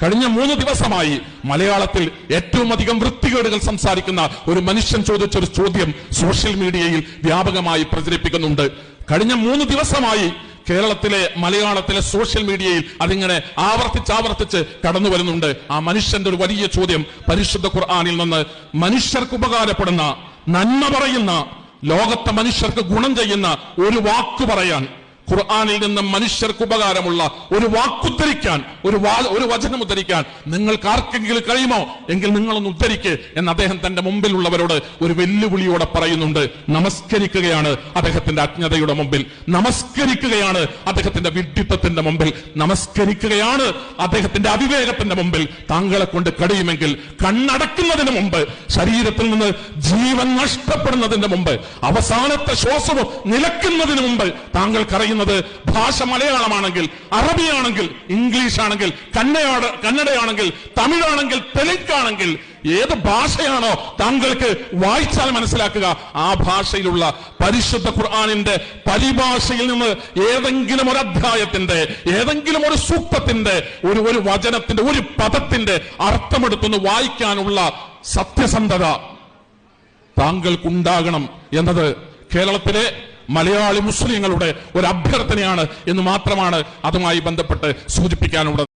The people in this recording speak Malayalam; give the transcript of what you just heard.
കഴിഞ്ഞ 3 ദിവസമായി മലയാളത്തിൽ ഏറ്റവും അധികം വൃത്തികേടുകൾ സംസാരിക്കുന്ന ഒരു മനുഷ്യൻ ചോദിച്ചൊരു ചോദ്യം സോഷ്യൽ മീഡിയയിൽ വ്യാപകമായി പ്രചരിപ്പിക്കുന്നുണ്ട്. കഴിഞ്ഞ 3 ദിവസമായി കേരളത്തിലെ മലയാളത്തിലെ സോഷ്യൽ മീഡിയയിൽ അതിങ്ങനെ ആവർത്തിച്ച് കടന്നു വരുന്നുണ്ട്. ആ മനുഷ്യന്റെ ഒരു വലിയ ചോദ്യം, പരിശുദ്ധ ഖുർആനിൽ നിന്ന് മനുഷ്യർക്ക് ഉപകാരപ്പെടുന്ന, നന്മ പറയുന്ന, ലോകത്തെ മനുഷ്യർക്ക് ഗുണം ചെയ്യുന്ന ഒരു വാക്ക് പറയാൻ, ഖുർആനിൽ നിന്ന് മനുഷ്യർക്ക് ഉപകാരമുള്ള ഒരു വാക്കുദ്ധരിക്കാൻ, ഒരു വചനം ഉദ്ധരിക്കാൻ നിങ്ങൾക്ക് ആർക്കെങ്കിലും കഴിയുമോ എങ്കിൽ നിങ്ങളൊന്ന് ഉദ്ധരിക്ക് എന്ന് അദ്ദേഹം തന്റെ മുമ്പിലുള്ളവരോട് ഒരു വെല്ലുവിളിയോടെ പറയുന്നുണ്ട്. നമസ്കരിക്കുകയാണ് അദ്ദേഹത്തിന്റെ അജ്ഞതയുടെ മുമ്പിൽ, നമസ്കരിക്കുകയാണ് അദ്ദേഹത്തിന്റെ വിഡ്ഢിത്തത്തിന്റെ മുമ്പിൽ, നമസ്കരിക്കുകയാണ് അദ്ദേഹത്തിന്റെ അവിവേകത്തിന്റെ മുമ്പിൽ. താങ്കളെ കൊണ്ട് കഴിയുമെങ്കിൽ കണ്ണടക്കുന്നതിന് മുമ്പ്, ശരീരത്തിൽ നിന്ന് ജീവൻ നഷ്ടപ്പെടുന്നതിന് മുമ്പ്, അവസാനത്തെ ശ്വാസവും നിലക്കുന്നതിന് മുമ്പ് താങ്കൾക്കറിയുന്നത് ഭാഷ മലയാളമാണെങ്കിൽ, അറബിയാണെങ്കിൽ, ഇംഗ്ലീഷ് ആണെങ്കിൽ, കന്നഡയാണെങ്കിൽ, തമിഴാണെങ്കിൽ, തെലുങ്കാണെങ്കിൽ, ഏത് ഭാഷയാണോ താങ്കൾക്ക് വായിച്ചാൽ മനസ്സിലാക്കുക, ആ ഭാഷയിലുള്ള പരിശുദ്ധ ഖുർആനിന്റെ പരിഭാഷയിൽ നിന്ന് ഏതെങ്കിലും ഒരു അധ്യായത്തിന്റെ, ഏതെങ്കിലും ഒരു സൂക്തത്തിന്റെ, ഒരു വചനത്തിന്റെ, ഒരു പദത്തിന്റെ അർത്ഥമെടുത്തൊന്ന് വായിക്കാനുള്ള സത്യസന്ധത താങ്കൾക്കുണ്ടാകണം എന്നത് കേരളത്തിലെ മലയാളി മുസ്ലിങ്ങളുടെ ഒരു അഭ്യർത്ഥനയാണ് എന്ന് മാത്രമാണ് അതുമായി ബന്ധപ്പെട്ട് സൂചിപ്പിക്കാനുള്ളത്.